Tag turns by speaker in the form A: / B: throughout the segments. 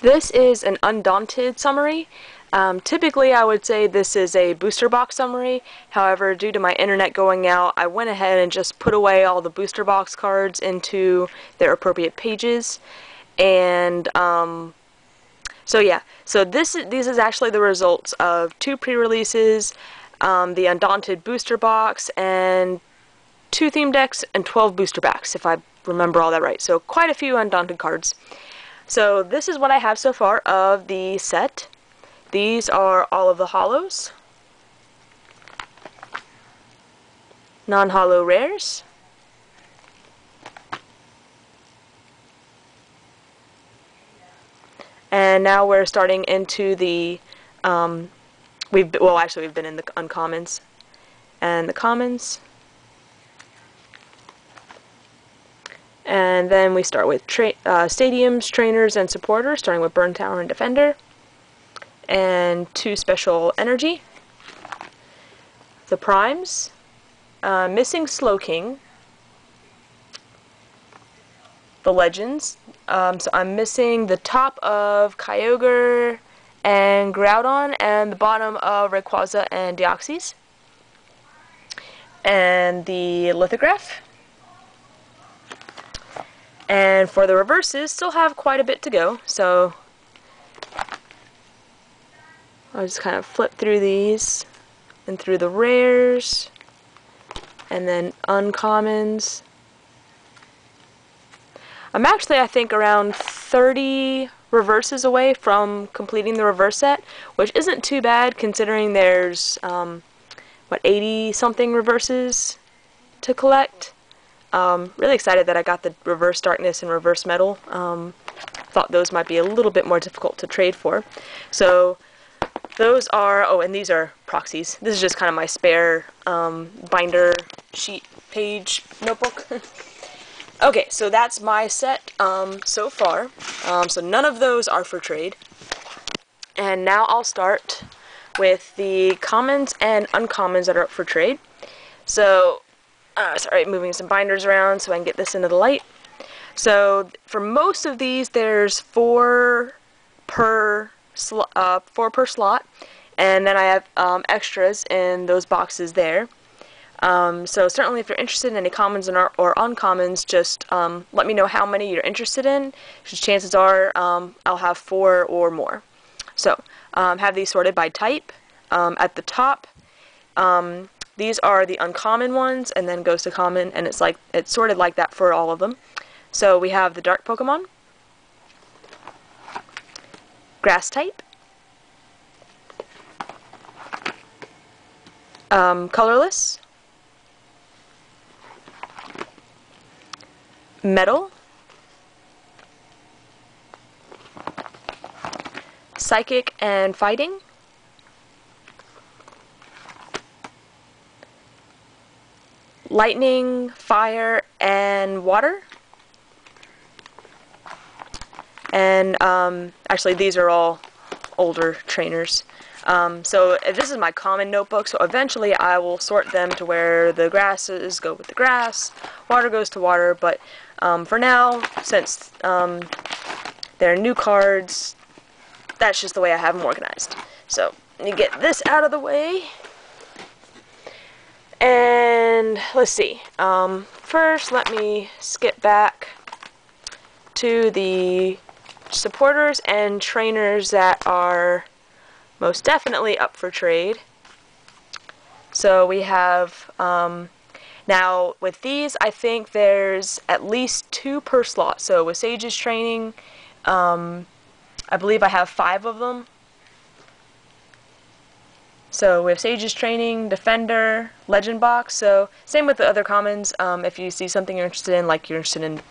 A: This is an Undaunted summary. Typically I would say this is a booster box summary. However, due to my internet going out, I went ahead and just put away all the booster box cards into their appropriate pages. And so these is actually the results of 2 pre-releases, the Undaunted booster box, and 2 theme decks and 12 booster packs, if I remember all that right. So quite a few Undaunted cards. So this is what I have so far of the set. These are all of the holos, non-holo rares, and now we're starting into the we've been in the uncommons and the commons. And then we start with stadiums, trainers, and supporters, starting with Burn Tower and Defender. And 2 special energy. The primes. Missing Slowking. The legends. So I'm missing the top of Kyogre and Groudon, and the bottom of Rayquaza and Deoxys. And the lithograph. And for the reverses, still have quite a bit to go, so I'll just kind of flip through these and through the rares and then uncommons. I'm actually, I think, around 30 reverses away from completing the reverse set, which isn't too bad considering there's 80 something reverses to collect. Really excited that I got the Reverse Darkness and Reverse Metal. Thought those might be a little bit more difficult to trade for. So those are, oh, and these are proxies. This is just kind of my spare binder sheet page notebook. Okay, so that's my set so far. So none of those are for trade. And now I'll start with the commons and uncommons that are up for trade. So sorry, moving some binders around so I can get this into the light. So for most of these, there's 4 per slot, and then I have extras in those boxes there. So certainly, if you're interested in any commons or uncommons, just let me know how many you're interested in, because chances are I'll have 4 or more. So have these sorted by type. At the top, these are the uncommon ones, and then goes to common, and it's sorted like that for all of them. So we have the dark Pokemon, grass type, colorless, metal, psychic and fighting, lightning, fire, and water. And actually these are all older trainers. So this is my common notebook, so eventually I will sort them to where the grasses go with the grass, water goes to water, but for now, since they're new cards, that's just the way I have them organized. So let me get this out of the way. And let's see, first let me skip back to the supporters and trainers that are most definitely up for trade. So we have, now with these, I think there's at least 2 per slot. So with Sage's training, I believe I have 5 of them. So we have Sage's training, Defender, Legend Box. So same with the other commons. If you see something you're interested in, like you're interested in,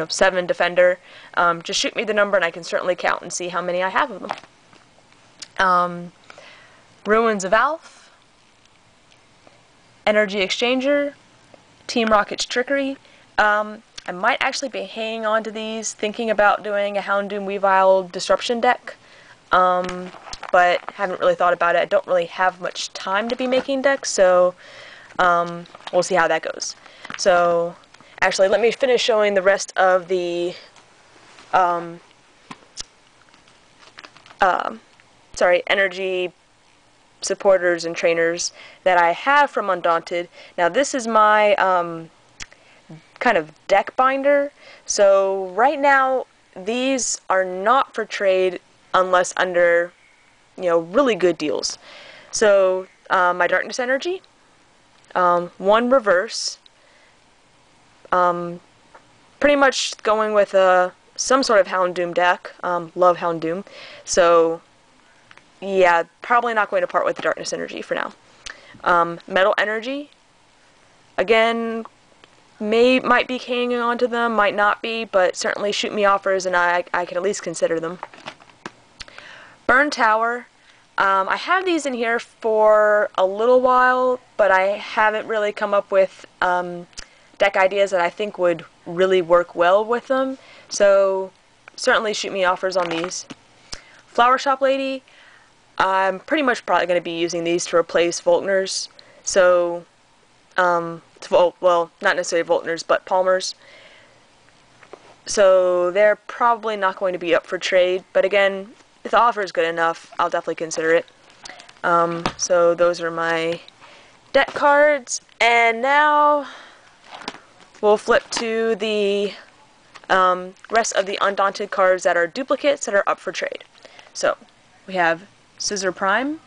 A: 7 Defender, just shoot me the number and I can certainly count and see how many I have of them. Ruins of Alph, Energy Exchanger, Team Rocket's Trickery. I might actually be hanging on to these, thinking about doing a Houndoom Weavile Disruption deck. But haven't really thought about it. I don't really have much time to be making decks, so we'll see how that goes. So actually, let me finish showing the rest of the energy supporters and trainers that I have from Undaunted. Now this is my kind of deck binder. So right now these are not for trade unless under, you know, really good deals. So my Darkness Energy, one reverse, pretty much going with some sort of Houndoom deck. Love Houndoom. So yeah, probably not going to part with the Darkness Energy for now. Metal Energy, again, might be hanging on to them, might not be, but certainly shoot me offers and I can at least consider them. Burn Tower, I have these in here for a little while, but I haven't really come up with deck ideas that I think would really work well with them, so certainly shoot me offers on these. Flower Shop Lady, I'm pretty much probably going to be using these to replace Volkners, so, well, not necessarily Volkners, but Palmers. So they're probably not going to be up for trade, but again, if the offer is good enough, I'll definitely consider it. So those are my deck cards, and now we'll flip to the rest of the Undaunted cards that are duplicates that are up for trade. So we have Scissor Prime.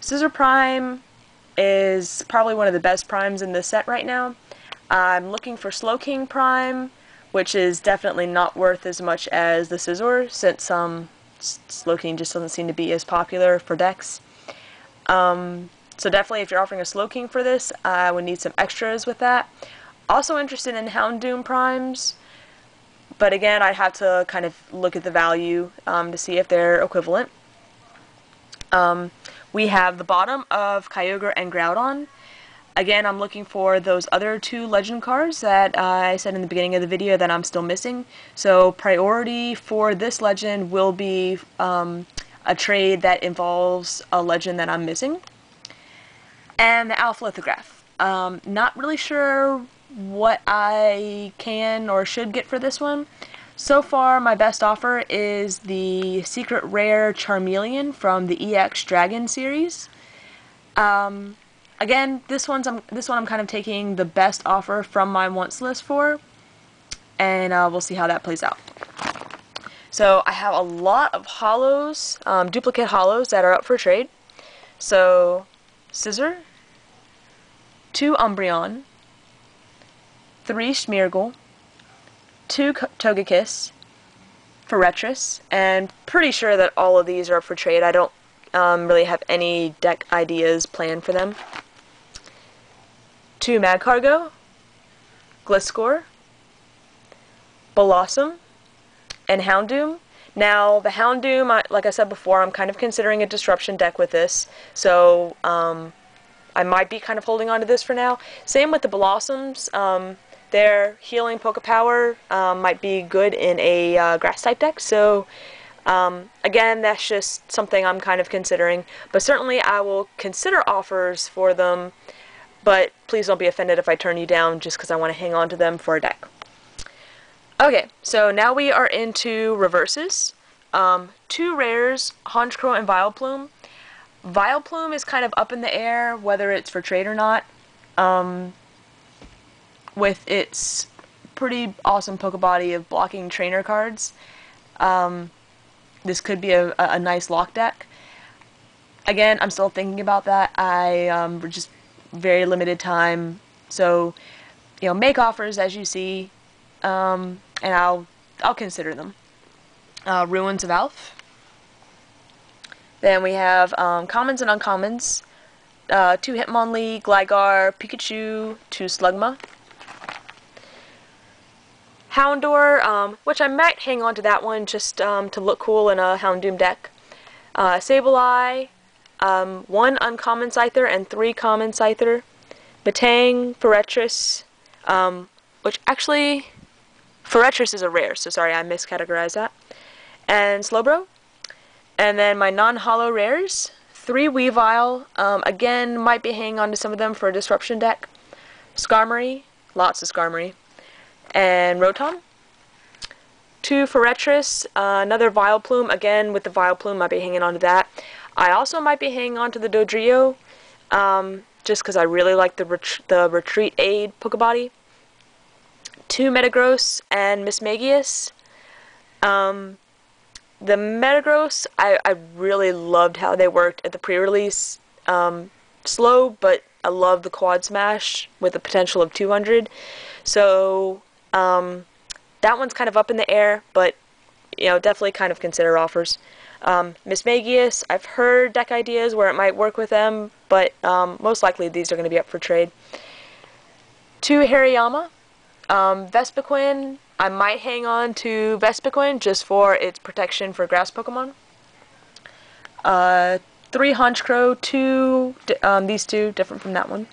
A: Scissor Prime is probably one of the best primes in this set right now. I'm looking for Slow King Prime, which is definitely not worth as much as the Scizor, since Slow King just doesn't seem to be as popular for decks. So definitely if you're offering a Slow King for this, I would need some extras with that. Also interested in Houndoom Primes, but again, I'd have to kind of look at the value to see if they're equivalent. We have the bottom of Kyogre and Groudon. Again, I'm looking for those other two legend cards that I said in the beginning of the video that I'm still missing. So priority for this legend will be a trade that involves a legend that I'm missing. And the Alpha Lithograph. Not really sure what I can or should get for this one. So far, my best offer is the Secret Rare Charmeleon from the EX Dragon series. Again, this one I'm kind of taking the best offer from my wants list for, and we'll see how that plays out. So I have a lot of hollows, duplicate hollows that are up for trade. So Scizor, 2 Umbreon, 3 Smeargle, 2 Togekiss, Forretress, and pretty sure that all of these are up for trade. I don't really have any deck ideas planned for them. 2 Magcargo, Gliscor, Blossom, and Houndoom. Now, the Houndoom, like I said before, I'm kind of considering a disruption deck with this, so I might be kind of holding on to this for now. Same with the Blossoms. Their healing Pokepower might be good in a Grass-type deck, so again, that's just something I'm kind of considering. But certainly I will consider offers for them, but please don't be offended if I turn you down just because I want to hang on to them for a deck. Okay, so now we are into reverses. 2 rares, Honchkrow and Vileplume. Vileplume is kind of up in the air whether it's for trade or not. With its pretty awesome Pokebody of blocking trainer cards. This could be a nice lock deck. Again, I'm still thinking about that. We're just very limited time, so you know, make offers as you see, and I'll consider them. Ruins of Alph. Then we have commons and uncommons. 2 Hitmonlee, Gligar, Pikachu, 2 Slugma. Houndour, which I might hang on to that one just to look cool in a Houndoom deck. Sableye, 1 uncommon Scyther and 3 common Scyther. Batang, Forretress, which actually, Forretress is a rare, so sorry, I miscategorized that. And Slowbro. And then my non-holo rares, 3 Weavile, again, might be hanging on to some of them for a disruption deck. Skarmory, lots of Skarmory. And Rotom. 2 for Retris, another Vileplume. Again, with the Vileplume, I'll be hanging on to that. I also might be hanging on to the Dodrio, just because I really like the Retreat Aid Pokebody. 2 Metagross and Mismagius. The Metagross, I really loved how they worked at the pre-release. Slow, but I love the Quad Smash with the potential of 200. So, that one's kind of up in the air, but, you know, definitely kind of consider offers. Mismagius, I've heard deck ideas where it might work with them, but most likely these are going to be up for trade. 2 Hariyama. Vespiquen, I might hang on to Vespiquen just for its protection for grass Pokemon. 3 Honchkrow, these two, different from that one.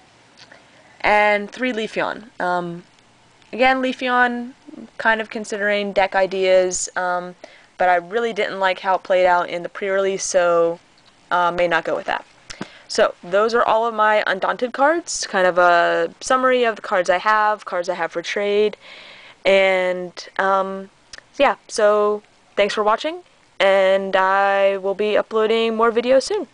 A: And 3 Leafeon. Again, Leafeon, kind of considering deck ideas, but I really didn't like how it played out in the pre-release, so may not go with that. So, those are all of my Undaunted cards, kind of a summary of the cards I have for trade, and yeah, so thanks for watching, and I will be uploading more videos soon.